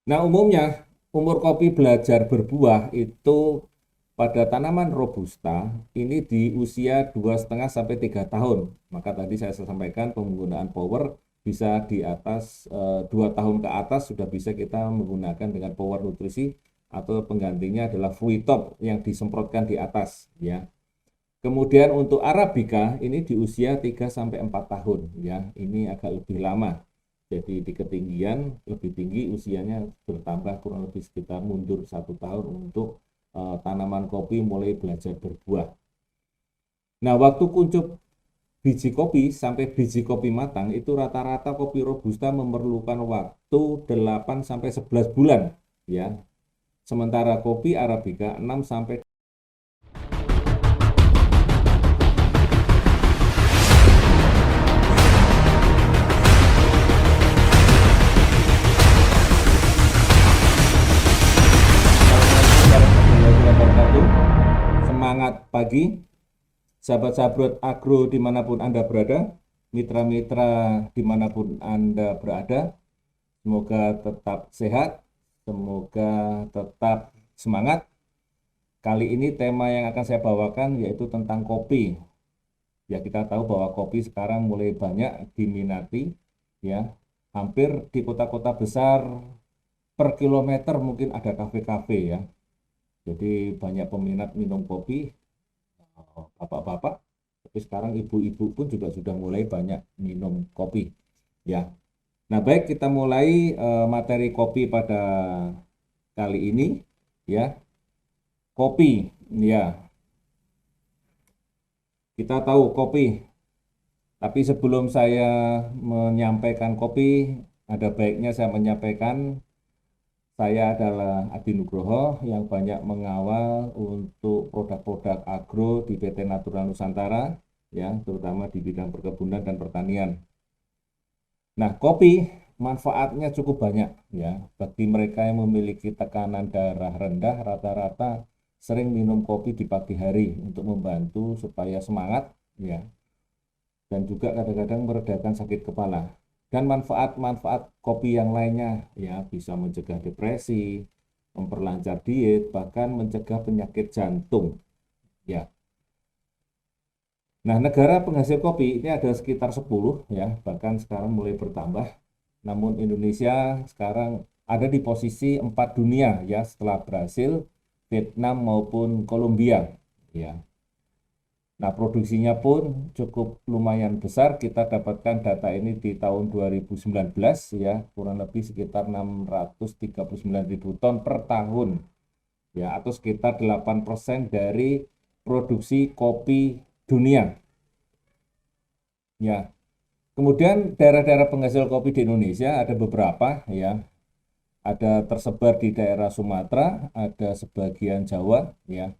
Nah, umumnya umur kopi belajar berbuah itu pada tanaman robusta ini di usia 2,5 sampai 3 tahun. Maka tadi saya sampaikan penggunaan power bisa di atas 2 tahun ke atas sudah bisa kita menggunakan dengan power nutrisi atau penggantinya adalah Fruitop yang disemprotkan di atas ya. Kemudian untuk Arabica ini di usia 3 sampai 4 tahun ya. Ini agak lebih lama. Jadi di ketinggian lebih tinggi usianya bertambah kurang lebih sekitar mundur 1 tahun untuk tanaman kopi mulai belajar berbuah. Nah, waktu kuncup biji kopi sampai biji kopi matang itu rata-rata kopi robusta memerlukan waktu 8 sampai 11 bulan ya. Sementara kopi Arabica 6 sampai semangat pagi, sahabat-sahabat agro dimanapun Anda berada, mitra-mitra dimanapun Anda berada, semoga tetap sehat, semoga tetap semangat. Kali ini tema yang akan saya bawakan yaitu tentang kopi. Ya, kita tahu bahwa kopi sekarang mulai banyak diminati, ya. Hampir di kota-kota besar per kilometer mungkin ada kafe-kafe ya. Jadi banyak peminat minum kopi, bapak-bapak, tapi sekarang ibu-ibu pun juga sudah mulai banyak minum kopi, ya. Nah, baik kita mulai materi kopi pada kali ini, ya. Kopi, ya. Kita tahu kopi, tapi sebelum saya menyampaikan kopi, ada baiknya saya menyampaikan saya adalah Adi Nugroho yang banyak mengawal untuk produk-produk agro di PT Natural Nusantara, ya, terutama di bidang perkebunan dan pertanian. Nah, kopi manfaatnya cukup banyak, ya, bagi mereka yang memiliki tekanan darah rendah, rata-rata sering minum kopi di pagi hari untuk membantu supaya semangat, ya, dan juga kadang-kadang meredakan sakit kepala. Dan manfaat-manfaat kopi yang lainnya ya bisa mencegah depresi, memperlancar diet, bahkan mencegah penyakit jantung. Ya. Nah, negara penghasil kopi ini ada sekitar 10 ya, bahkan sekarang mulai bertambah. Namun Indonesia sekarang ada di posisi 4 dunia ya setelah Brasil, Vietnam maupun Kolombia ya. Nah, produksinya pun cukup lumayan besar. Kita dapatkan data ini di tahun 2019 ya, kurang lebih sekitar 639.000 ton per tahun. Ya, atau sekitar 8% dari produksi kopi dunia. Ya. Kemudian daerah-daerah penghasil kopi di Indonesia ada beberapa ya. Ada tersebar di daerah Sumatera, ada sebagian Jawa ya.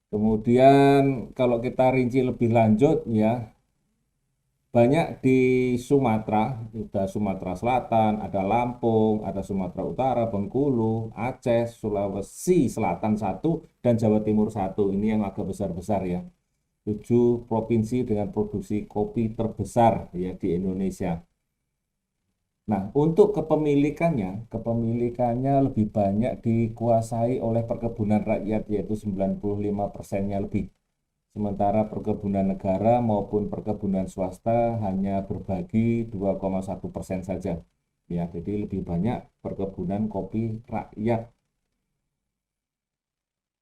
Kemudian kalau kita rinci lebih lanjut ya, banyak di Sumatera, ada Sumatera Selatan, ada Lampung, ada Sumatera Utara, Bengkulu, Aceh, Sulawesi Selatan satu, dan Jawa Timur satu. Ini yang agak besar-besar ya. 7 provinsi dengan produksi kopi terbesar ya di Indonesia. Nah, untuk kepemilikannya lebih banyak dikuasai oleh perkebunan rakyat, yaitu 95%-nya lebih. Sementara perkebunan negara maupun perkebunan swasta hanya berbagi 2,1% saja. Ya, jadi lebih banyak perkebunan kopi rakyat.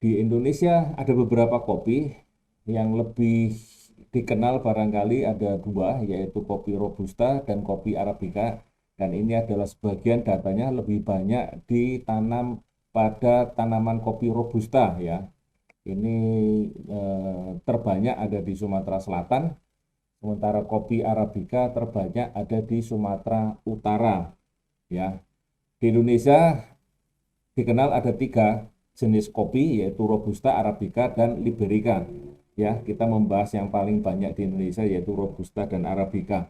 Di Indonesia ada beberapa kopi yang lebih dikenal barangkali ada dua, yaitu kopi Robusta dan kopi Arabica. Dan ini adalah sebagian datanya lebih banyak ditanam pada tanaman kopi Robusta ya. Ini terbanyak ada di Sumatera Selatan, sementara kopi Arabica terbanyak ada di Sumatera Utara. Ya, di Indonesia dikenal ada 3 jenis kopi yaitu Robusta, Arabica, dan Liberica. Ya, kita membahas yang paling banyak di Indonesia yaitu Robusta dan Arabica.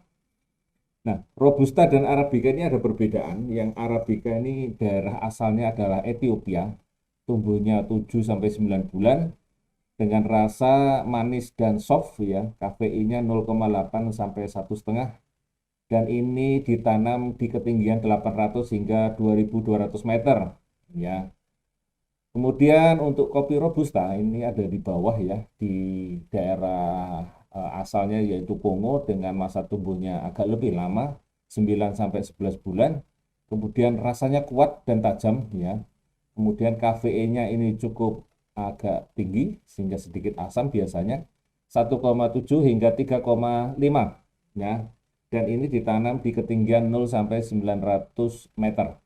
Nah, Robusta dan Arabica ini ada perbedaan. Yang Arabica ini daerah asalnya adalah Ethiopia, tumbuhnya 7 sampai 9 bulan dengan rasa manis dan soft ya, kafeinnya 0,8 sampai 1,5 dan ini ditanam di ketinggian 800 hingga 2200 meter ya. Kemudian untuk kopi robusta ini ada di bawah ya, di daerah asalnya yaitu Kongo dengan masa tumbuhnya agak lebih lama, 9 sampai 11 bulan. Kemudian rasanya kuat dan tajam ya. Kemudian kafeinnya ini cukup agak tinggi sehingga sedikit asam biasanya 1,7 hingga 3,5 ya. Dan ini ditanam di ketinggian 0 sampai 900 meter.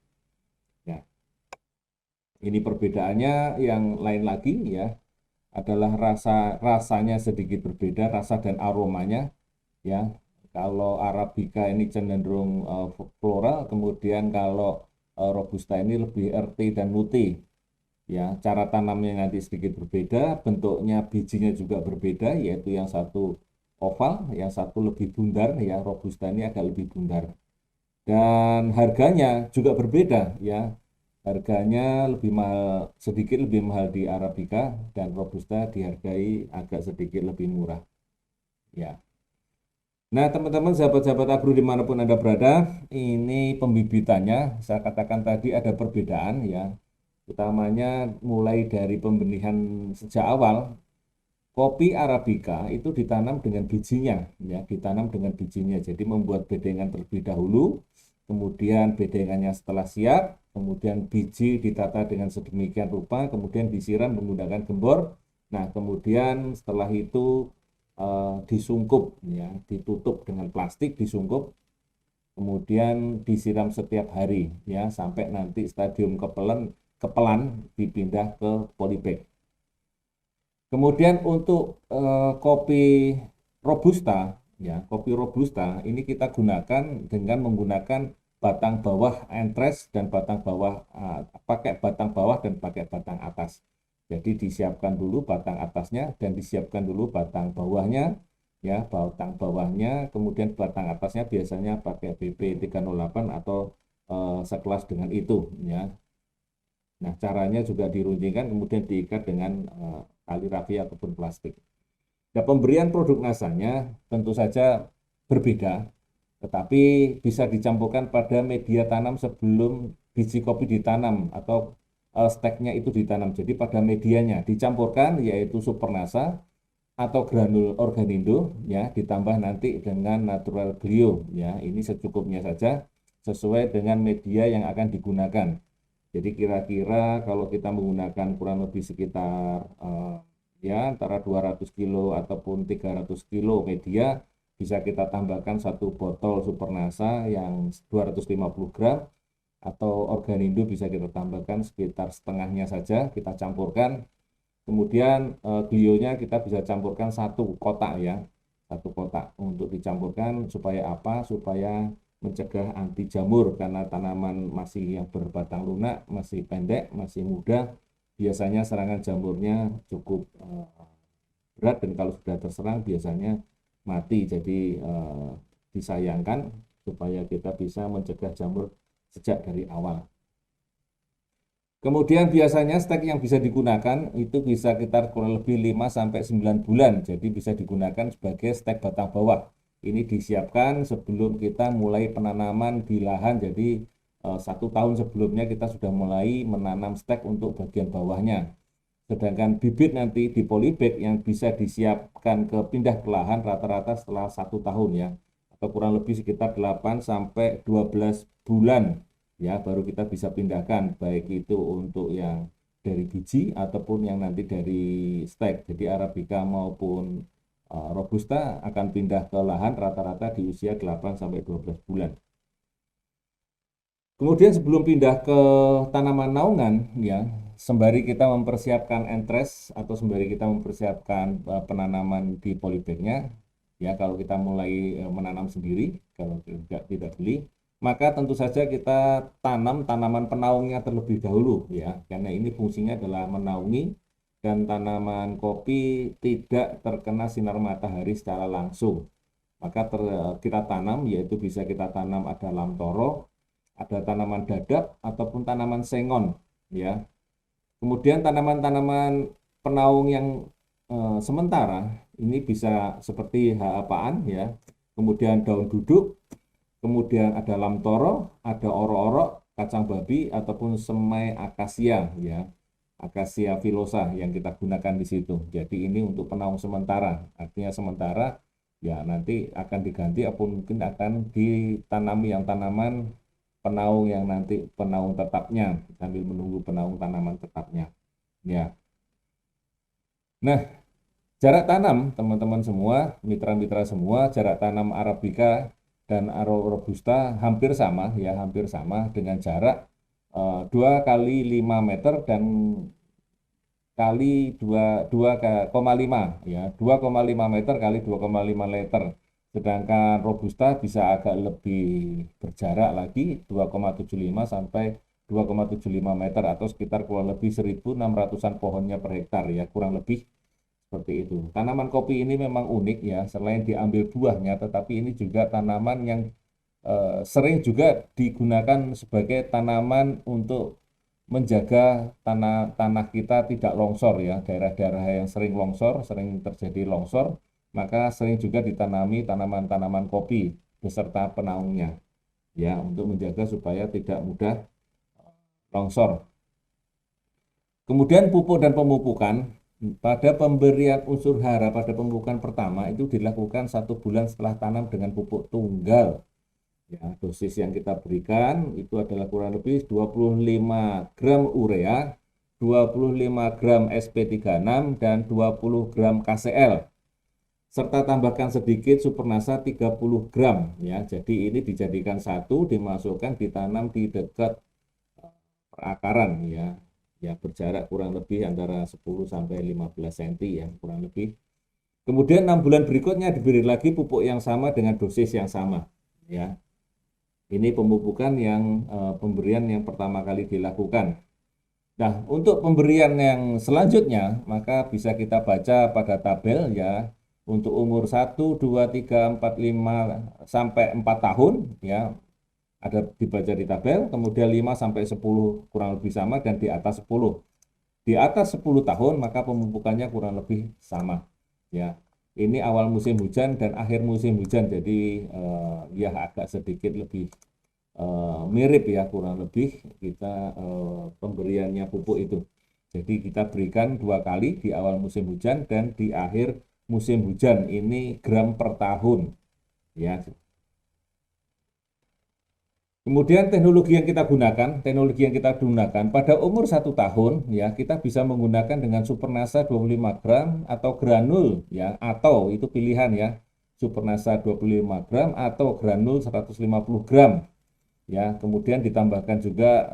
Ya. Ini perbedaannya yang lain lagi ya adalah rasanya sedikit berbeda, rasa dan aromanya ya. Kalau Arabica ini cenderung floral, kemudian kalau Robusta ini lebih earthy dan nutty ya. Cara tanamnya nanti sedikit berbeda, bentuknya bijinya juga berbeda, yaitu yang satu oval, yang satu lebih bundar ya. Robusta ini agak lebih bundar. Dan harganya juga berbeda ya. Harganya lebih mahal, sedikit lebih mahal di Arabica, dan Robusta dihargai agak sedikit lebih murah ya. Nah, teman-teman, sahabat-sahabat agro dimanapun Anda berada, ini pembibitannya, saya katakan tadi ada perbedaan ya, utamanya mulai dari pembenihan sejak awal. Kopi Arabica itu ditanam dengan bijinya, ya, ditanam dengan bijinya. Jadi membuat bedengan terlebih dahulu, kemudian bedengannya setelah siap, kemudian biji ditata dengan sedemikian rupa, kemudian disiram menggunakan gembor. Nah, kemudian setelah itu disungkup, ya, ditutup dengan plastik, disungkup, kemudian disiram setiap hari, ya, sampai nanti stadium kepelan dipindah ke polybag. Kemudian untuk kopi robusta, ya, kopi robusta ini kita gunakan dengan menggunakan batang bawah entres dan batang bawah, pakai batang bawah dan pakai batang atas. Jadi disiapkan dulu batang atasnya dan disiapkan dulu batang bawahnya, ya, batang bawahnya, kemudian batang atasnya biasanya pakai BP 308 atau sekelas dengan itu, ya. Nah, caranya juga diruncingkan kemudian diikat dengan tali rafia ataupun plastik. Nah, pemberian produk nasanya tentu saja berbeda, tetapi bisa dicampurkan pada media tanam sebelum biji kopi ditanam atau steknya itu ditanam. Jadi pada medianya dicampurkan yaitu Supernasa atau granul Organindo ya, ditambah nanti dengan Natural Glio ya. Ini secukupnya saja sesuai dengan media yang akan digunakan. Jadi kira-kira kalau kita menggunakan kurang lebih sekitar ya antara 200 kilo ataupun 300 kilo media, bisa kita tambahkan satu botol Supernasa yang 250 gram, atau Organindo bisa kita tambahkan sekitar setengahnya saja, kita campurkan. Kemudian glionya kita bisa campurkan satu kotak ya, satu kotak untuk dicampurkan supaya apa? Supaya mencegah anti jamur, karena tanaman masih yang berbatang lunak, masih pendek, masih muda, biasanya serangan jamurnya cukup berat, dan kalau sudah terserang biasanya mati. Jadi disayangkan supaya kita bisa mencegah jamur sejak dari awal. Kemudian biasanya stek yang bisa digunakan itu bisa sekitar kurang lebih 5 sampai 9 bulan. Jadi bisa digunakan sebagai stek batang bawah. Ini disiapkan sebelum kita mulai penanaman di lahan. Jadi 1 tahun sebelumnya kita sudah mulai menanam stek untuk bagian bawahnya. Sedangkan bibit nanti di polybag yang bisa disiapkan ke pindah ke lahan rata-rata setelah 1 tahun ya. Atau kurang lebih sekitar 8 sampai 12 bulan. Ya, baru kita bisa pindahkan, baik itu untuk yang dari biji ataupun yang nanti dari stek. Jadi Arabica maupun Robusta akan pindah ke lahan rata-rata di usia 8 sampai 12 bulan. Kemudian sebelum pindah ke tanaman naungan ya, sembari kita mempersiapkan entres atau sembari kita mempersiapkan penanaman di polybagnya ya, kalau kita mulai menanam sendiri, kalau tidak beli, maka tentu saja kita tanam tanaman penaungnya terlebih dahulu ya, karena ini fungsinya adalah menaungi, dan tanaman kopi tidak terkena sinar matahari secara langsung. Maka kita tanam, yaitu bisa kita tanam ada lamtoro, ada tanaman dadap ataupun tanaman sengon ya. Kemudian tanaman-tanaman penaung yang sementara ini bisa seperti haapaan ya, kemudian daun duduk, kemudian ada lamtoro, ada oro-oro, kacang babi, ataupun semai akasia, ya, akasia filosa yang kita gunakan di situ. Jadi ini untuk penaung sementara, artinya sementara, ya nanti akan diganti ataupun mungkin akan ditanami yang tanaman penaung yang nanti penaung tetapnya sambil menunggu penaung tanaman tetapnya. Ya. Nah, jarak tanam teman-teman semua, mitra-mitra semua, jarak tanam Arabica dan Robusta hampir sama ya, hampir sama dengan jarak 2 kali 5 meter dan kali 2,5 ya, 2,5 meter kali 2,5 meter. Sedangkan Robusta bisa agak lebih berjarak lagi 2,75 sampai 2,75 meter atau sekitar kurang lebih 1.600-an pohonnya per hektar ya, kurang lebih seperti itu. Tanaman kopi ini memang unik ya, selain diambil buahnya tetapi ini juga tanaman yang sering juga digunakan sebagai tanaman untuk menjaga tanah kita tidak longsor ya, daerah-daerah yang sering longsor, sering terjadi longsor, maka sering juga ditanami tanaman-tanaman kopi beserta penaungnya ya, untuk menjaga supaya tidak mudah longsor. Kemudian pupuk dan pemupukan. Pada pemberian unsur hara pada pemupukan pertama itu dilakukan 1 bulan setelah tanam dengan pupuk tunggal. Ya, dosis yang kita berikan itu adalah kurang lebih 25 gram urea, 25 gram SP36, dan 20 gram KCl. Serta tambahkan sedikit supernasa 30 gram. Ya, jadi ini dijadikan satu, dimasukkan, ditanam di dekat perakaran ya. Ya, berjarak kurang lebih antara 10 sampai 15 cm ya, kurang lebih. Kemudian 6 bulan berikutnya diberi lagi pupuk yang sama dengan dosis yang sama ya. Ini pemupukan yang pemberian yang pertama kali dilakukan. Nah, untuk pemberian yang selanjutnya maka bisa kita baca pada tabel ya. Untuk umur 1, 2, 3, 4, 5 sampai 4 tahun ya, ada dibaca di tabel, kemudian 5 sampai 10 kurang lebih sama, dan di atas 10. Di atas 10 tahun maka pemupukannya kurang lebih sama. Ya. Ini awal musim hujan dan akhir musim hujan, jadi ya agak sedikit lebih mirip ya, kurang lebih kita pemberiannya pupuk itu. Jadi kita berikan 2 kali di awal musim hujan dan di akhir musim hujan, ini gram per tahun. Ya. Kemudian teknologi yang kita gunakan pada umur 1 tahun ya, kita bisa menggunakan dengan Supernasa 25 gram atau granul ya, atau itu pilihan ya, Supernasa 25 gram atau granul 150 gram ya. Kemudian ditambahkan juga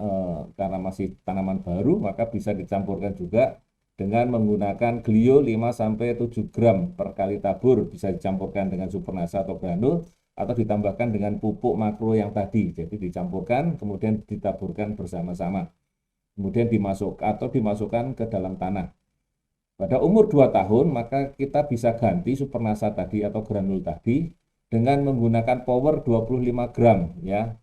karena masih tanaman baru maka bisa dicampurkan juga dengan menggunakan Glio 5 sampai 7 gram per kali tabur, bisa dicampurkan dengan Supernasa atau granul, atau ditambahkan dengan pupuk makro yang tadi. Jadi dicampurkan kemudian ditaburkan bersama-sama. Kemudian dimasukkan ke dalam tanah. Pada umur 2 tahun maka kita bisa ganti Supernasa tadi atau granul tadi dengan menggunakan Power 25 gram ya.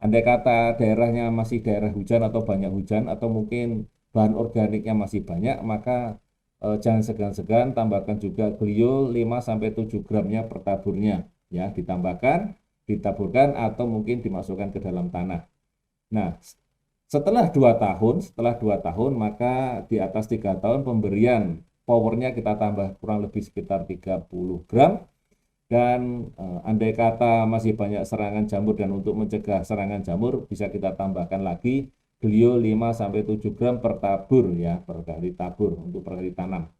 Andai kata daerahnya masih daerah hujan atau banyak hujan atau mungkin bahan organiknya masih banyak, maka jangan segan-segan tambahkan juga Glio 5 sampai 7 gramnya per taburnya. Ya, ditambahkan, ditaburkan, atau mungkin dimasukkan ke dalam tanah. Nah, setelah 2 tahun maka di atas 3 tahun pemberian powernya kita tambah kurang lebih sekitar 30 gram, dan andai kata masih banyak serangan jamur dan untuk mencegah serangan jamur bisa kita tambahkan lagi Glio 5 sampai 7 gram per tabur ya, per kali tabur untuk per kali tanam.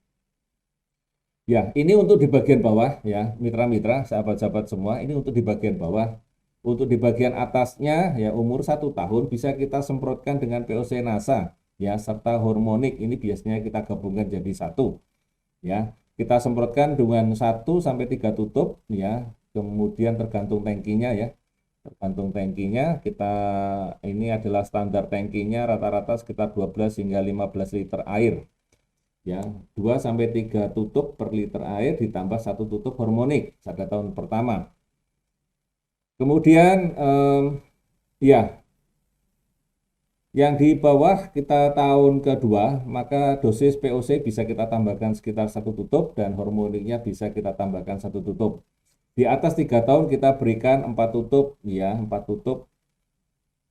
Ya, ini untuk di bagian bawah ya, mitra-mitra, sahabat-sahabat semua, ini untuk di bagian bawah. Untuk di bagian atasnya ya, umur 1 tahun bisa kita semprotkan dengan POC NASA ya, serta hormonik. Ini biasanya kita gabungkan jadi satu ya. Kita semprotkan dengan 1 sampai 3 tutup ya. Kemudian tergantung tangkinya ya. Tergantung tangkinya, ini adalah standar tangkinya rata-rata sekitar 12 hingga 15 liter air. Ya, 2 sampai 3 tutup per liter air ditambah 1 tutup hormonik pada tahun pertama. Kemudian ya, yang di bawah kita tahun kedua maka dosis POC bisa kita tambahkan sekitar 1 tutup dan hormoniknya bisa kita tambahkan 1 tutup. Di atas 3 tahun kita berikan 4 tutup, ya 4 tutup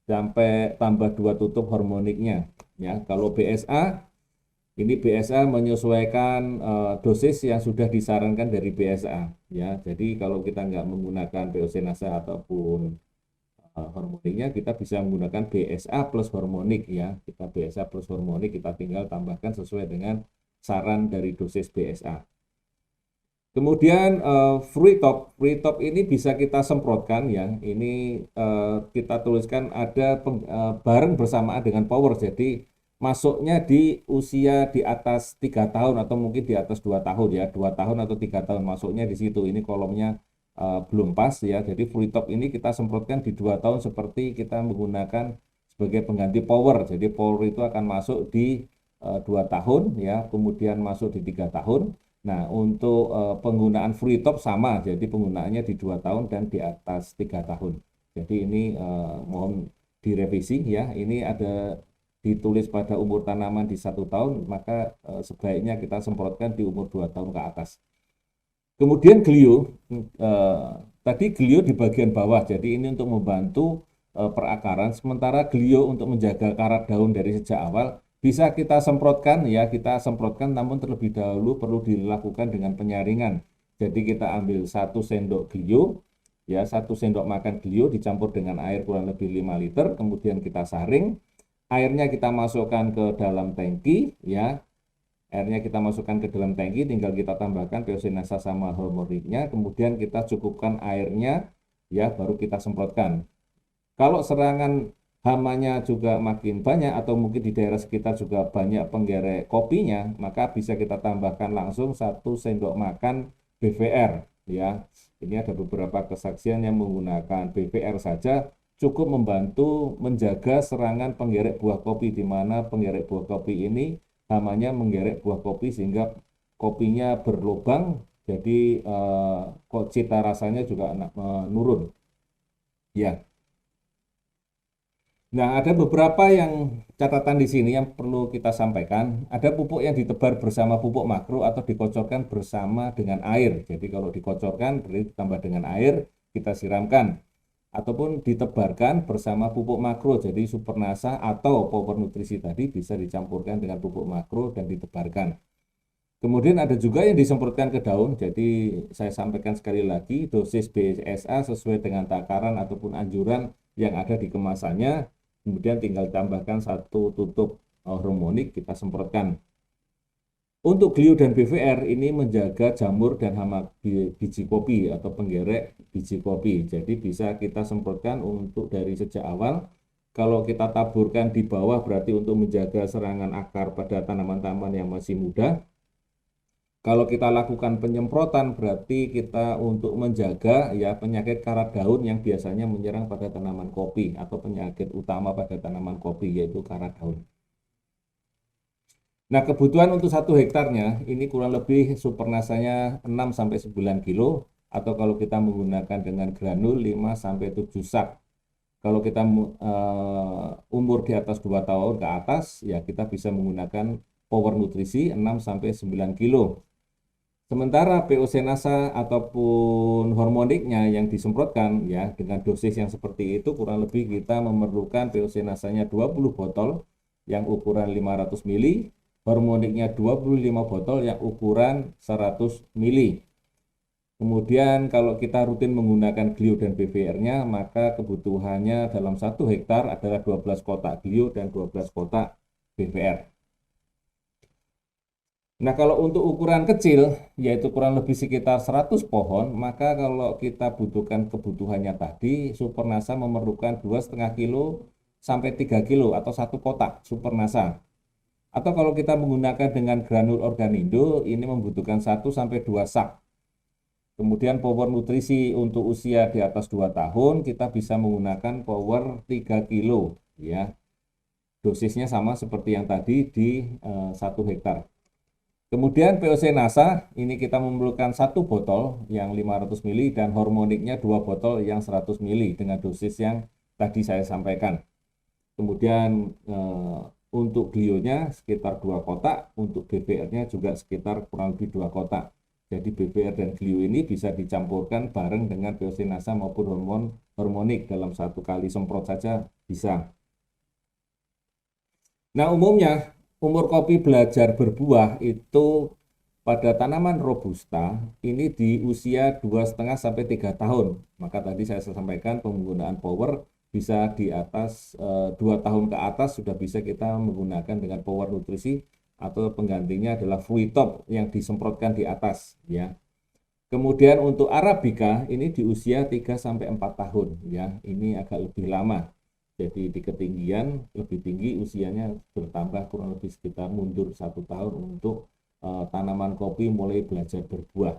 sampai tambah 2 tutup hormoniknya. Ya, kalau BSA ini BSA menyesuaikan dosis yang sudah disarankan dari BSA. Ya, jadi kalau kita nggak menggunakan POC-NASA ataupun hormoniknya, kita bisa menggunakan BSA plus hormonik ya. Kita BSA plus hormonik kita tinggal tambahkan sesuai dengan saran dari dosis BSA. Kemudian free top ini bisa kita semprotkan ya. Ini kita tuliskan ada bareng bersamaan dengan power. Jadi masuknya di usia di atas 3 tahun atau mungkin di atas 2 tahun ya, 2 tahun atau 3 tahun masuknya di situ. Ini kolomnya belum pas ya. Jadi free top ini kita semprotkan di 2 tahun seperti kita menggunakan sebagai pengganti power. Jadi power itu akan masuk di 2 tahun ya, kemudian masuk di 3 tahun. Nah, untuk penggunaan free top sama, jadi penggunaannya di 2 tahun dan di atas 3 tahun. Jadi ini mohon direvisi ya. Ini ada ditulis pada umur tanaman di 1 tahun, maka sebaiknya kita semprotkan di umur 2 tahun ke atas. Kemudian glio, tadi glio di bagian bawah, jadi ini untuk membantu perakaran, sementara glio untuk menjaga karat daun dari sejak awal, bisa kita semprotkan ya, kita semprotkan namun terlebih dahulu perlu dilakukan dengan penyaringan. Jadi kita ambil 1 sendok glio, ya 1 sendok makan glio dicampur dengan air kurang lebih 5 liter, kemudian kita saring, airnya kita masukkan ke dalam tangki, ya. Airnya kita masukkan ke dalam tangki, tinggal kita tambahkan POC-NASA sama hormoniknya, kemudian kita cukupkan airnya, ya baru kita semprotkan. Kalau serangan hamanya juga makin banyak atau mungkin di daerah sekitar juga banyak penggerek kopinya, maka bisa kita tambahkan langsung 1 sendok makan BVR. Ya, ini ada beberapa kesaksian yang menggunakan BVR saja cukup membantu menjaga serangan penggerek buah kopi, di mana penggerek buah kopi ini hamanya menggerek buah kopi sehingga kopinya berlubang, jadi kok cita rasanya juga menurun. Ya. Nah, ada beberapa yang catatan di sini yang perlu kita sampaikan. Ada pupuk yang ditebar bersama pupuk makro atau dikocorkan bersama dengan air. Jadi kalau dikocorkan berarti ditambah dengan air, kita siramkan. Ataupun ditebarkan bersama pupuk makro, jadi Supernasa atau Power Nutrisi tadi bisa dicampurkan dengan pupuk makro dan ditebarkan. Kemudian ada juga yang disemprotkan ke daun, jadi saya sampaikan sekali lagi, dosis BSA sesuai dengan takaran ataupun anjuran yang ada di kemasannya, kemudian tinggal tambahkan 1 tutup hormonik, kita semprotkan. Untuk glio dan BVR ini menjaga jamur dan hama biji kopi atau penggerek biji kopi. Jadi bisa kita semprotkan untuk dari sejak awal. Kalau kita taburkan di bawah berarti untuk menjaga serangan akar pada tanaman-tanaman yang masih muda. Kalau kita lakukan penyemprotan berarti kita untuk menjaga ya penyakit karat daun yang biasanya menyerang pada tanaman kopi atau penyakit utama pada tanaman kopi yaitu karat daun. Nah, kebutuhan untuk 1 hektarnya ini kurang lebih Supernasanya 6-9 kilo atau kalau kita menggunakan dengan granul 5-7 sak. Kalau kita umur di atas 2 tahun ke atas ya kita bisa menggunakan Power Nutrisi 6-9 kilo. Sementara POC-NASA ataupun hormoniknya yang disemprotkan ya dengan dosis yang seperti itu kurang lebih kita memerlukan POC-NASA-nya 20 botol yang ukuran 500 ml, hormoniknya 25 botol yang ukuran 100 ml. Kemudian kalau kita rutin menggunakan glio dan BVR-nya, maka kebutuhannya dalam 1 hektar adalah 12 kotak glio dan 12 kotak BVR. Nah, kalau untuk ukuran kecil, yaitu kurang lebih sekitar 100 pohon, maka kalau kita butuhkan kebutuhannya tadi, Supernasa memerlukan 2,5 kilo sampai 3 kilo atau 1 kotak Supernasa. Atau kalau kita menggunakan dengan granul Organindo, ini membutuhkan 1-2 sak. Kemudian Power Nutrisi untuk usia di atas 2 tahun, kita bisa menggunakan Power 3 kilo. Ya. Dosisnya sama seperti yang tadi di 1 hektar. Kemudian POC-NASA, ini kita memerlukan 1 botol yang 500 ml dan hormoniknya 2 botol yang 100 ml dengan dosis yang tadi saya sampaikan. Kemudian untuk glionya sekitar 2 kotak, untuk BVR-nya juga sekitar kurang lebih 2 kotak. Jadi BBR dan glio ini bisa dicampurkan bareng dengan peosinasa maupun hormon hormonik dalam satu kali semprot saja bisa. Nah, umumnya umur kopi belajar berbuah itu pada tanaman robusta ini di usia 2,5 sampai 3 tahun. Maka tadi saya sampaikan penggunaan power bisa di atas 2 tahun ke atas sudah bisa kita menggunakan dengan power nutrisi atau penggantinya adalah Fruitop yang disemprotkan di atas ya. Kemudian untuk Arabica ini di usia 3 sampai 4 tahun ya. Ini agak lebih lama. Jadi di ketinggian lebih tinggi usianya bertambah kurang lebih sekitar mundur 1 tahun untuk tanaman kopi mulai belajar berbuah.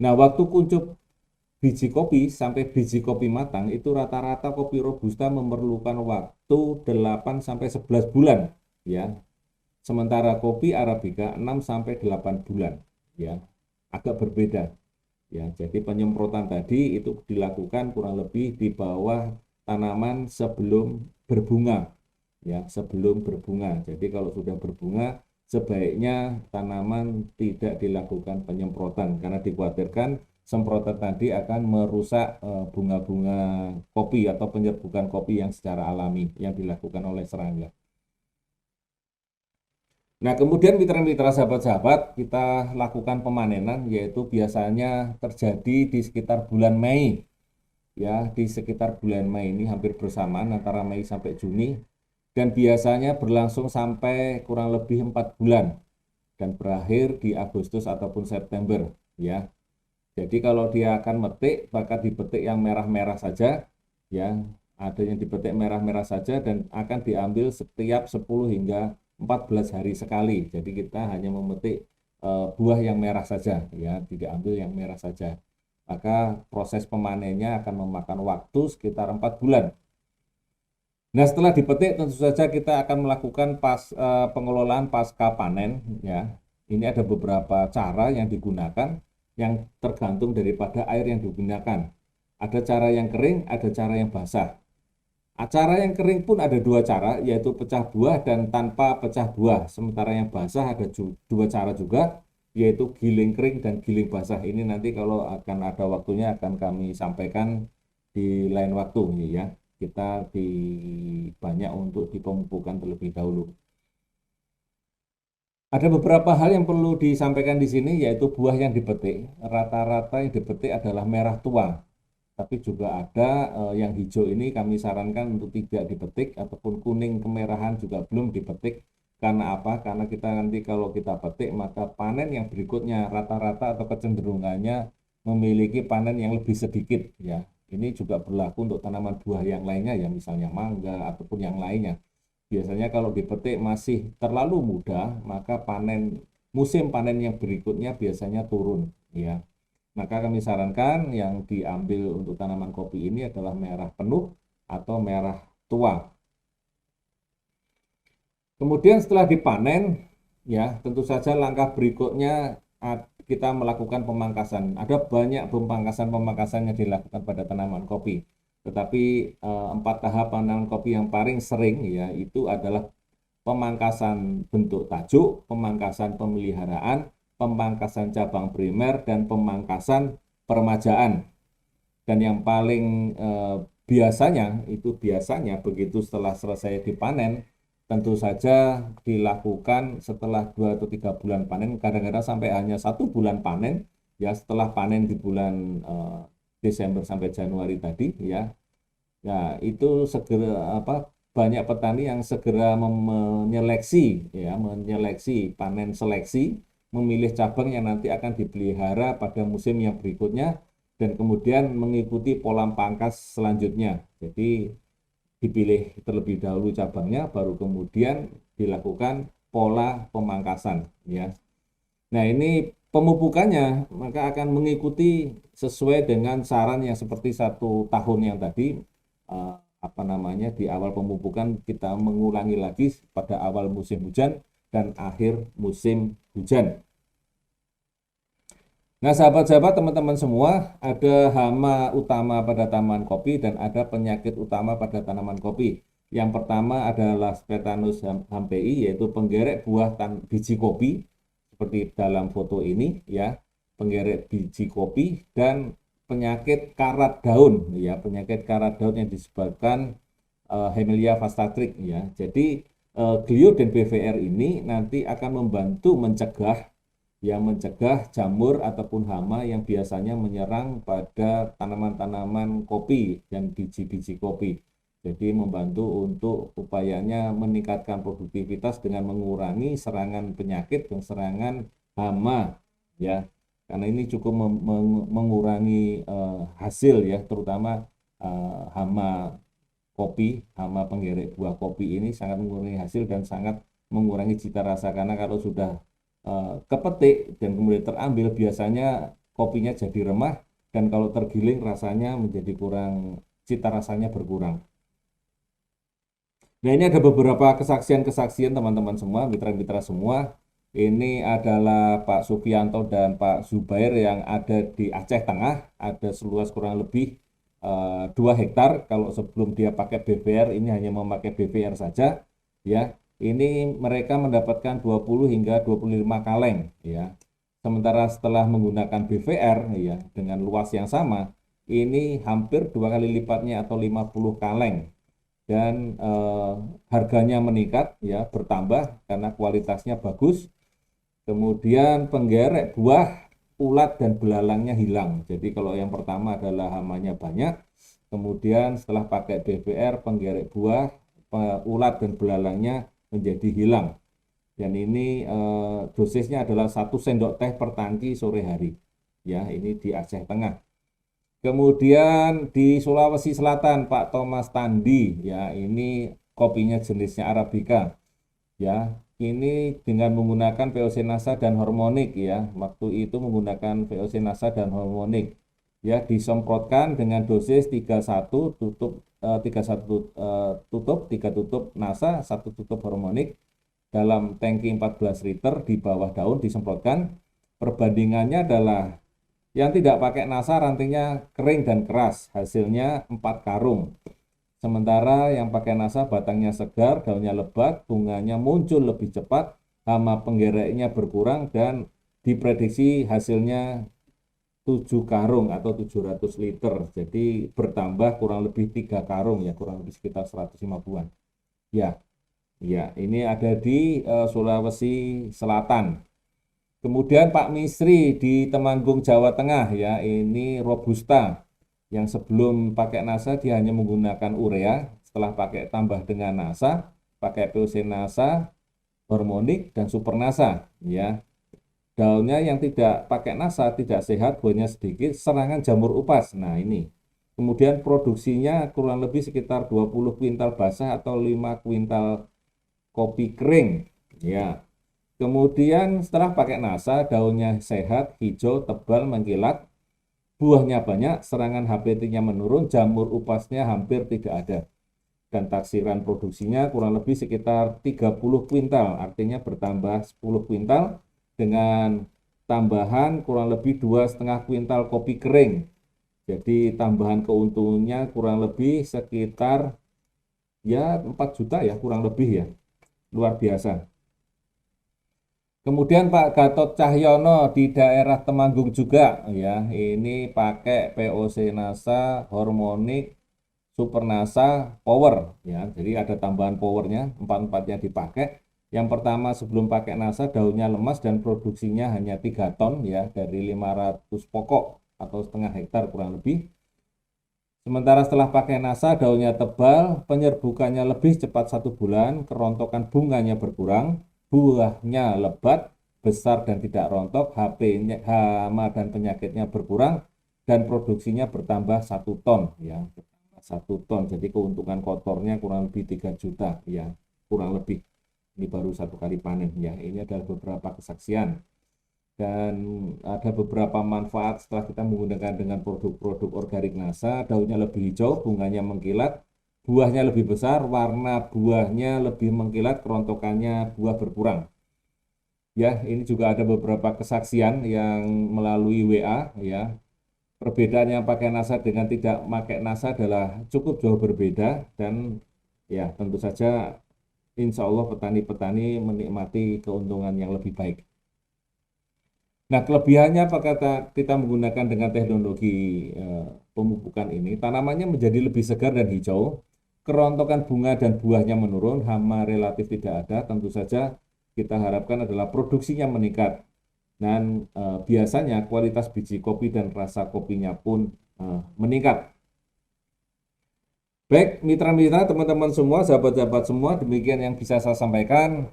Nah, waktu kuncup biji kopi sampai biji kopi matang itu rata-rata kopi robusta memerlukan waktu 8 sampai 11 bulan ya. Sementara kopi Arabica 6 sampai 8 bulan ya. Agak berbeda ya. Jadi penyemprotan tadi itu dilakukan kurang lebih di bawah tanaman sebelum berbunga ya, sebelum berbunga. Jadi kalau sudah berbunga sebaiknya tanaman tidak dilakukan penyemprotan karena dikhawatirkan semprotan tadi akan merusak bunga-bunga kopi atau penyerbukan kopi yang secara alami yang dilakukan oleh serangga. Nah, kemudian mitra-mitra sahabat-sahabat kita lakukan pemanenan yaitu biasanya terjadi di sekitar bulan Mei. Ya, di sekitar bulan Mei ini hampir bersamaan antara Mei sampai Juni dan biasanya berlangsung sampai kurang lebih 4 bulan dan berakhir di Agustus ataupun September ya. Jadi kalau dia akan metik, bakal dipetik yang merah-merah saja ya. Ada yang dipetik merah-merah saja dan akan diambil setiap 10 hingga 14 hari sekali. Jadi kita hanya memetik buah yang merah saja ya, tidak ambil yang merah saja. Maka proses pemanennya akan memakan waktu sekitar 4 bulan. Nah, setelah dipetik tentu saja kita akan melakukan pengelolaan pasca panen ya. Ini ada beberapa cara yang digunakan yang tergantung daripada air yang digunakan. Ada cara yang kering, ada cara yang basah. Acara yang kering pun ada dua cara, yaitu pecah buah dan tanpa pecah buah. Sementara yang basah ada dua cara juga, yaitu giling kering dan giling basah. Ini nanti kalau akan ada waktunya akan kami sampaikan di lain waktu ya. Kita banyak untuk di pemupukan terlebih dahulu. Ada beberapa hal yang perlu disampaikan di sini, yaitu buah yang dipetik. Rata-rata yang dipetik adalah merah tua. Tapi juga ada yang hijau ini kami sarankan untuk tidak dipetik ataupun kuning kemerahan juga belum dipetik. Karena apa? Karena kita nanti kalau kita petik maka panen yang berikutnya rata-rata atau kecenderungannya memiliki panen yang lebih sedikit ya. Ini juga berlaku untuk tanaman buah yang lainnya ya, misalnya mangga ataupun yang lainnya. Biasanya kalau dipetik masih terlalu muda, maka musim panen yang berikutnya biasanya turun ya. Maka kami sarankan yang diambil untuk tanaman kopi ini adalah merah penuh atau merah tua. Kemudian setelah dipanen, ya tentu saja langkah berikutnya kita melakukan pemangkasan. Ada banyak pemangkasan yang dilakukan pada tanaman kopi. Tetapi 4 tahap tanaman kopi yang paling sering ya itu adalah pemangkasan bentuk tajuk, pemangkasan pemeliharaan, pemangkasan cabang primer, dan pemangkasan permajaan. Dan yang paling biasanya begitu setelah selesai dipanen, tentu saja dilakukan setelah 2 atau 3 bulan panen, kadang-kadang sampai hanya 1 bulan panen, ya setelah panen di bulan Desember sampai Januari tadi, ya. Ya, itu segera banyak petani yang segera menyeleksi panen seleksi, memilih cabang yang nanti akan dipelihara pada musim yang berikutnya dan kemudian mengikuti pola pangkas selanjutnya. Jadi dipilih terlebih dahulu cabangnya baru kemudian dilakukan pola pemangkasan ya. Nah, ini pemupukannya maka akan mengikuti sesuai dengan saran yang seperti 1 tahun yang tadi di awal pemupukan kita mengulangi lagi pada awal musim hujan dan akhir musim hujan. Nah, sahabat-sahabat, teman-teman semua, ada hama utama pada tanaman kopi dan ada penyakit utama pada tanaman kopi. Yang pertama adalah Spetanus hampei, yaitu penggerek buah biji kopi. seperti dalam foto ini ya, penggerek biji kopi dan penyakit karat daun ya, penyakit karat daun yang disebabkan Hemilia vastatrix ya. Jadi Glio dan BVR ini nanti akan membantu mencegah jamur ataupun hama yang biasanya menyerang pada tanaman-tanaman kopi dan biji-biji kopi. Jadi membantu untuk upayanya meningkatkan produktivitas dengan mengurangi serangan penyakit dan serangan hama ya. Karena ini cukup mengurangi hasil ya, terutama hama kopi, hama penggerek buah kopi ini sangat mengurangi hasil dan sangat mengurangi cita rasa, karena kalau sudah kepetik dan kemudian terambil biasanya kopinya jadi remah, dan kalau tergiling rasanya menjadi kurang, cita rasanya berkurang. Nah, ini ada beberapa kesaksian-kesaksian teman-teman semua, mitra-mitra semua. Ini adalah Pak Sufianto dan Pak Zubair yang ada di Aceh Tengah, ada seluas kurang lebih 2 hektar. Kalau sebelum dia pakai BVR, ini hanya memakai BVR saja ya. Ini mereka mendapatkan 20 hingga 25 kaleng ya. Sementara setelah menggunakan BVR ya dengan luas yang sama, ini hampir 2 kali lipatnya atau 50 kaleng. Dan harganya meningkat ya, bertambah karena kualitasnya bagus. Kemudian penggerek buah, ulat dan belalangnya hilang. Jadi kalau yang pertama adalah hamanya banyak, kemudian setelah pakai BVR penggerek buah, ulat dan belalangnya menjadi hilang. Dan ini dosisnya adalah 1 sendok teh per tangki sore hari. Ya, ini di Aceh Tengah. Kemudian di Sulawesi Selatan Pak Thomas Tandi ya, ini kopinya jenisnya Arabica ya. Ini dengan menggunakan VOC NASA dan hormonik ya. Waktu itu menggunakan VOC NASA dan hormonik ya, disemprotkan dengan dosis 31 tutup 3 tutup NASA, 1 tutup hormonik dalam tangki 14 liter di bawah daun disemprotkan. Perbandingannya adalah yang tidak pakai NASA rantingnya kering dan keras, hasilnya 4 karung. Sementara yang pakai NASA batangnya segar, daunnya lebat, bunganya muncul lebih cepat, hama penggereknya berkurang, dan diprediksi hasilnya 7 karung atau 700 liter. Jadi bertambah kurang lebih 3 karung ya, kurang lebih sekitar 150-an. Ya, ya, ini ada di Sulawesi Selatan. Kemudian Pak Misri di Temanggung, Jawa Tengah ya, ini Robusta yang sebelum pakai NASA dia hanya menggunakan urea, setelah pakai tambah dengan NASA, pakai POC NASA, hormonik dan super NASA ya. Daunnya yang tidak pakai NASA tidak sehat, buahnya sedikit, serangan jamur upas. Nah, ini. Kemudian produksinya kurang lebih sekitar 20 kuintal basah atau 5 kuintal kopi kering ya. Kemudian setelah pakai NASA, daunnya sehat, hijau, tebal, mengkilat, buahnya banyak, serangan HPT-nya menurun, jamur upasnya hampir tidak ada. Dan taksiran produksinya kurang lebih sekitar 30 kuintal, artinya bertambah 10 kuintal dengan tambahan kurang lebih 2,5 kuintal kopi kering. Jadi tambahan keuntungannya kurang lebih sekitar ya 4 juta ya, kurang lebih ya, luar biasa. Kemudian Pak Gatot Cahyono di daerah Temanggung juga ya, ini pakai POC NASA, hormonik, super NASA, power ya. Jadi ada tambahan powernya, 4-4-nya dipakai. Yang pertama sebelum pakai NASA daunnya lemas dan produksinya hanya 3 ton ya, dari 500 pokok atau setengah hektar kurang lebih. Sementara setelah pakai NASA daunnya tebal, penyerbukannya lebih cepat 1 bulan, kerontokan bunganya berkurang, buahnya lebat, besar dan tidak rontok, HP-nya, hama dan penyakitnya berkurang, dan produksinya bertambah 1 ton ya, 1 ton. Jadi keuntungan kotornya kurang lebih 3 juta ya, kurang lebih. Ini baru 1 kali panen ya. Ini adalah beberapa kesaksian. Dan ada beberapa manfaat setelah kita menggunakan dengan produk-produk organik NASA. Daunnya lebih hijau, bunganya mengkilat, buahnya lebih besar, warna buahnya lebih mengkilat, kerontokannya buah berkurang. Ya, ini juga ada beberapa kesaksian yang melalui WA ya. Perbedaan yang pakai NASA dengan tidak pakai NASA adalah cukup jauh berbeda, dan ya tentu saja insya Allah petani-petani menikmati keuntungan yang lebih baik. Nah, kelebihannya apakah kita menggunakan dengan teknologi pemupukan ini, tanamannya menjadi lebih segar dan hijau, kerontokan bunga dan buahnya menurun, hama relatif tidak ada, tentu saja kita harapkan adalah produksinya meningkat. Dan biasanya kualitas biji kopi dan rasa kopinya pun meningkat. Baik, mitra-mitra, teman-teman semua, sahabat-sahabat semua, demikian yang bisa saya sampaikan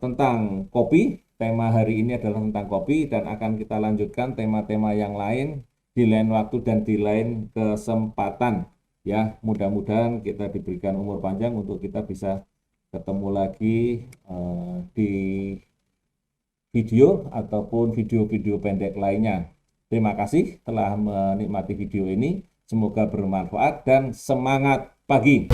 tentang kopi. Tema hari ini adalah tentang kopi dan akan kita lanjutkan tema-tema yang lain di lain waktu dan di lain kesempatan. Ya, mudah-mudahan kita diberikan umur panjang untuk kita bisa ketemu lagi di video ataupun video-video pendek lainnya. Terima kasih telah menikmati video ini. Semoga bermanfaat dan semangat pagi.